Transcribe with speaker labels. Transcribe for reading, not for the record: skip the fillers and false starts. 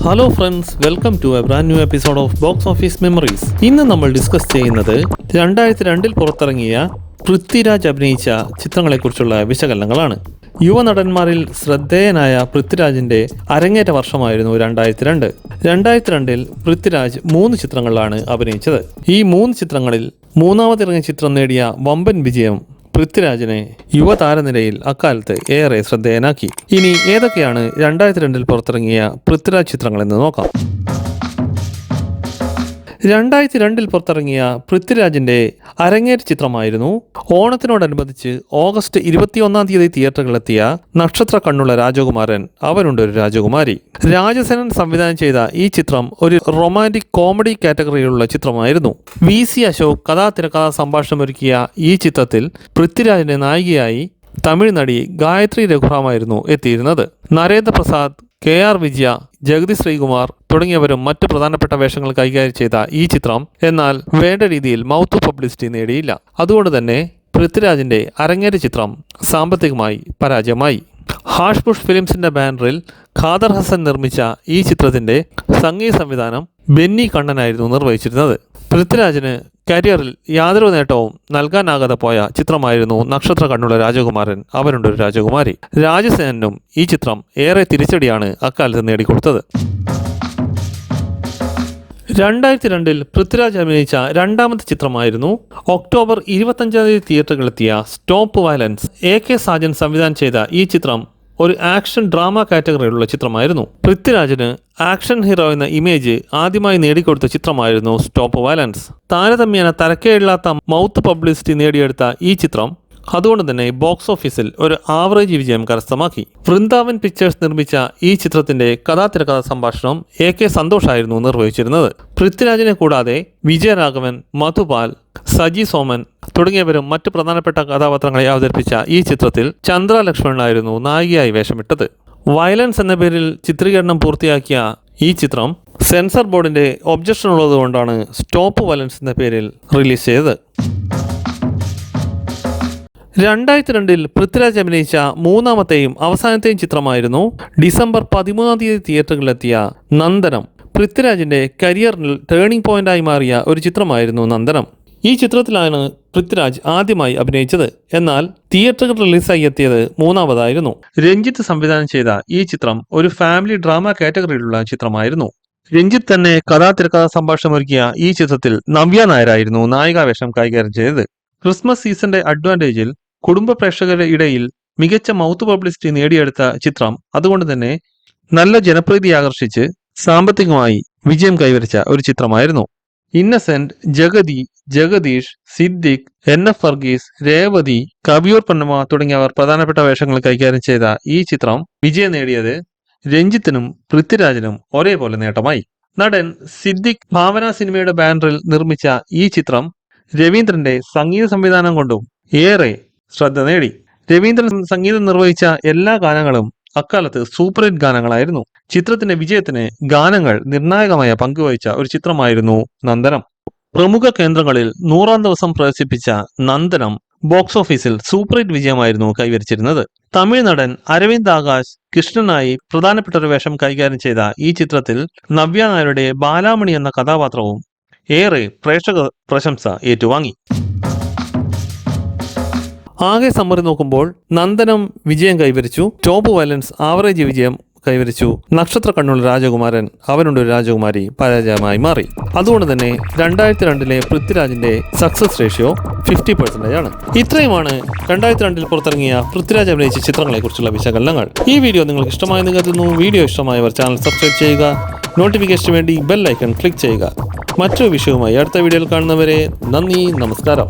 Speaker 1: Hello friends, welcome to a brand new episode of box office memories. ഇന്ന് നമ്മൾ discuss ചെയ്യുന്നത് 2002 പുറത്തിറങ്ങിയ പൃഥ്വിരാജ് അഭിനയിച്ച ചിത്രങ്ങളെക്കുറിച്ചുള്ള വിശകലനങ്ങളാണ്. യുവനടന്മാരിൽ ശ്രദ്ധേയനായ പൃഥ്വിരാജിന്റെ അരങ്ങേറ്റ വർഷമായിരുന്നു 2002. 2002 പൃഥ്വിരാജ് 3 ചിത്രങ്ങളിലാണ് അഭിനയിച്ചത്. ഈ 3 ചിത്രങ്ങളിൽ മൂന്നാമതിറങ്ങിയ ചിത്രം നേടിയ വമ്പൻ വിജയം പൃഥ്വിരാജിനെ യുവതാരനിരയിൽ അക്കാലത്ത് ഏറെ ശ്രദ്ധേയനാക്കി. ഇനി ഏതൊക്കെയാണ് 2002 പുറത്തിറങ്ങിയ പൃഥ്വിരാജ് ചിത്രങ്ങളെന്ന് നോക്കാം. 2002 പുറത്തിറങ്ങിയ പൃഥ്വിരാജിന്റെ അരങ്ങേറ്റ ചിത്രമായിരുന്നു ഓണത്തിനോടനുബന്ധിച്ച് ഓഗസ്റ്റ് 21 തിയേറ്ററുകളിലെത്തിയ നക്ഷത്ര കണ്ണുള്ള രാജകുമാരൻ അവനുണ്ട് ഒരു രാജകുമാരി. രാജസേനൻ സംവിധാനം ചെയ്ത ഈ ചിത്രം ഒരു റൊമാൻറ്റിക് കോമഡി കാറ്റഗറിയിലുള്ള ചിത്രമായിരുന്നു. VC അശോക് തിരക്കഥാ സംഭാഷണം ഒരുക്കിയ ഈ ചിത്രത്തിൽ പൃഥ്വിരാജിന്റെ നായികയായി തമിഴ് നടി ഗായത്രി രഘുറാമായിരുന്നു എത്തിയിരുന്നത്. നരേന്ദ്രപ്രസാദ്, KR വിജയ, ജഗതി ശ്രീകുമാർ തുടങ്ങിയവരും മറ്റ് പ്രധാനപ്പെട്ട വേഷങ്ങൾ കൈകാര്യം ചെയ്ത ഈ ചിത്രം എന്നാൽ വേണ്ട രീതിയിൽ മൗത്ത് പബ്ലിസിറ്റി നേടിയില്ല. അതുകൊണ്ട് തന്നെ പൃഥ്വിരാജിന്റെ അരങ്ങേറ്റ ചിത്രം സാമ്പത്തികമായി പരാജയമായി. ഹാഷ് പുഷ് ഫിലിംസിന്റെ ബാനറിൽ ഖാദർ ഹസൻ നിർമ്മിച്ച ഈ ചിത്രത്തിന്റെ സംഗീത സംവിധാനം ബെന്നി കണ്ണനായിരുന്നു നിർവഹിച്ചിരുന്നത്. പൃഥ്വിരാജിന് കരിയറിൽ യാതൊരു നേട്ടവും നൽകാനാകാതെ പോയ ചിത്രമായിരുന്നു നക്ഷത്ര കണ്ണുള്ള രാജകുമാരൻ അവനുണ്ട് ഒരു രാജകുമാരി. രാജസേനനും ഈ ചിത്രം ഏറെ തിരിച്ചടിയാണ് അക്കാലത്ത് നേടിക്കൊടുത്തത്. 2002 പൃഥ്വിരാജ് അഭിനയിച്ച രണ്ടാമത്തെ ചിത്രമായിരുന്നു ഒക്ടോബർ 25 തിയേറ്ററുകളിലെത്തിയ സ്റ്റോപ്പ് വയലൻസ്. AK സാജൻ സംവിധാനം ചെയ്ത ഈ ചിത്രം ഒരു ആക്ഷൻ ഡ്രാമ കാറ്റഗറിയിലുള്ള ചിത്രമായിരുന്നു. പൃഥ്വിരാജിന് ആക്ഷൻ ഹീറോ എന്ന ഇമേജ് ആദ്യമായി നേടിക്കൊടുത്ത ചിത്രമായിരുന്നു സ്റ്റോപ്പ് വയലൻസ്. താരതമ്യേന തരക്കേടില്ലാത്ത മൗത്ത് പബ്ലിസിറ്റി നേടിയെടുത്ത ഈ ചിത്രം അതുകൊണ്ട് തന്നെ ബോക്സ് ഓഫീസിൽ ഒരു ആവറേജ് വിജയം കരസ്ഥമാക്കി. വൃന്ദാവൻ പിക്ചേഴ്സ് നിർമ്മിച്ച ഈ ചിത്രത്തിന്റെ തിരക്കഥാ സംഭാഷണം AK സന്തോഷ് ആയിരുന്നു നിർവഹിച്ചിരുന്നത്. പൃഥ്വിരാജിനെ കൂടാതെ വിജയരാഘവൻ, മധുപാൽ, സജി സോമൻ തുടങ്ങിയവരും മറ്റ് പ്രധാനപ്പെട്ട കഥാപാത്രങ്ങളെ അവതരിപ്പിച്ച ഈ ചിത്രത്തിൽ ചന്ദ്ര ലക്ഷ്മണനായിരുന്നു നായികയായി വേഷമിട്ടത്. വയലൻസ് എന്ന പേരിൽ ചിത്രീകരണം പൂർത്തിയാക്കിയ ഈ ചിത്രം സെൻസർ ബോർഡിന്റെ ഒബ്ജക്ഷൻ ഉള്ളതുകൊണ്ടാണ് സ്റ്റോപ്പ് വയലൻസ് എന്ന പേരിൽ റിലീസ് ചെയ്തത്. 2002 പൃഥ്വിരാജ് അഭിനയിച്ച മൂന്നാമത്തെയും അവസാനത്തെയും ചിത്രമായിരുന്നു ഡിസംബർ 13 തിയേറ്ററുകളിലെത്തിയ നന്ദനം. പൃഥ്വിരാജിന്റെ കരിയറിൽ ടേണിംഗ് പോയിന്റായി മാറിയ ഒരു ചിത്രമായിരുന്നു നന്ദനം. ഈ ചിത്രത്തിലാണ് പൃഥ്വിരാജ് ആദ്യമായി അഭിനയിച്ചത്. എന്നാൽ തിയേറ്ററുകൾ റിലീസായി എത്തിയത് മൂന്നാമതായിരുന്നു. രഞ്ജിത്ത് സംവിധാനം ചെയ്ത ഈ ചിത്രം ഒരു ഫാമിലി ഡ്രാമ കാറ്റഗറിയിലുള്ള ചിത്രമായിരുന്നു. രഞ്ജിത്ത് തന്നെ തിരക്കഥാ സംഭാഷണം ഒരുക്കിയ ഈ ചിത്രത്തിൽ നവ്യ നായരായിരുന്നു നായികാവേഷം കൈകാര്യം ചെയ്തത്. ക്രിസ്മസ് സീസന്റെ അഡ്വാൻറ്റേജിൽ കുടുംബ പ്രേക്ഷകരുടെ ഇടയിൽ മികച്ച മൗത്ത് പബ്ലിസിറ്റി നേടിയെടുത്ത ചിത്രം അതുകൊണ്ട് തന്നെ നല്ല ജനപ്രീതി ആകർഷിച്ച് സാമ്പത്തികമായി വിജയം കൈവരിച്ച ഒരു ചിത്രമായിരുന്നു. ഇന്നസെന്റ്, ജഗതി, ജഗദീഷ്, സിദ്ദിഖ്, NF വർഗീസ്, രേവതി, കവിയൂർ പൊന്നമ്മ തുടങ്ങിയവർ പ്രധാനപ്പെട്ട വേഷങ്ങൾ കൈകാര്യം ചെയ്ത ഈ ചിത്രം വിജയം നേടിയത് രഞ്ജിത്തിനും പൃഥ്വിരാജിനും ഒരേപോലെ നേട്ടമായി. നടൻ സിദ്ദിഖ് ഭാവന സിനിമയുടെ ബാനറിൽ നിർമ്മിച്ച ഈ ചിത്രം രവീന്ദ്രന്റെ സംഗീത സംവിധാനം കൊണ്ടും ഏറെ ശ്രദ്ധ നേടി. രവീന്ദ്രൻ സംഗീതം നിർവഹിച്ച എല്ലാ ഗാനങ്ങളും അക്കാലത്ത് സൂപ്പർ ഹിറ്റ് ഗാനങ്ങളായിരുന്നു. ചിത്രത്തിന്റെ വിജയത്തിന് ഗാനങ്ങൾ നിർണായകമായ പങ്കുവഹിച്ച ഒരു ചിത്രമായിരുന്നു നന്ദനം. പ്രമുഖ കേന്ദ്രങ്ങളിൽ 100ാം ദിവസം പ്രദർശിപ്പിച്ച നന്ദനം ബോക്സ് ഓഫീസിൽ സൂപ്പർ ഹിറ്റ് വിജയമായിരുന്നു കൈവരിച്ചിരുന്നത്. തമിഴ് നടൻ അരവിന്ദ് ആകാശ് കൃഷ്ണനായി പ്രധാനപ്പെട്ട ഒരു വേഷം കൈകാര്യം ചെയ്ത ഈ ചിത്രത്തിൽ നവ്യ നായരുടെ ബാലാമണി എന്ന കഥാപാത്രവും ഏറെ പ്രേക്ഷക പ്രശംസ ഏറ്റുവാങ്ങി. ആകെ സമ്മറി നോക്കുമ്പോൾ നന്ദനം വിജയം കൈവരിച്ചു, സ്റ്റോപ്പ് വയലൻസ് ആവറേജ് വിജയം കൈവരിച്ചു, നക്ഷത്ര കണ്ണുള്ള രാജകുമാരൻ അവനുണ്ട് ഒരു രാജകുമാരി പരാജയമായി മാറി. അതുകൊണ്ട് തന്നെ 2002 പൃഥ്വിരാജിന്റെ സക്സസ് റേഷ്യോ 50% ആണ്. ഇത്രയുമാണ് 2002 പുറത്തിറങ്ങിയ പൃഥ്വിരാജ് അഭിനയിച്ച ചിത്രങ്ങളെ കുറിച്ചുള്ള വിശകലനങ്ങൾ. ഈ വീഡിയോ നിങ്ങൾക്ക് ഇഷ്ടമായെന്ന് കരുതുന്നു. വീഡിയോ ഇഷ്ടമായവർ ചാനൽ സബ്സ്ക്രൈബ് ചെയ്യുക, നോട്ടിഫിക്കേഷന് വേണ്ടി ബെൽ ഐക്കൺ ക്ലിക്ക് ചെയ്യുക. മറ്റൊരു വിഷയവുമായി അടുത്ത വീഡിയോയിൽ കാണുന്നവരെ നന്ദി, നമസ്കാരം.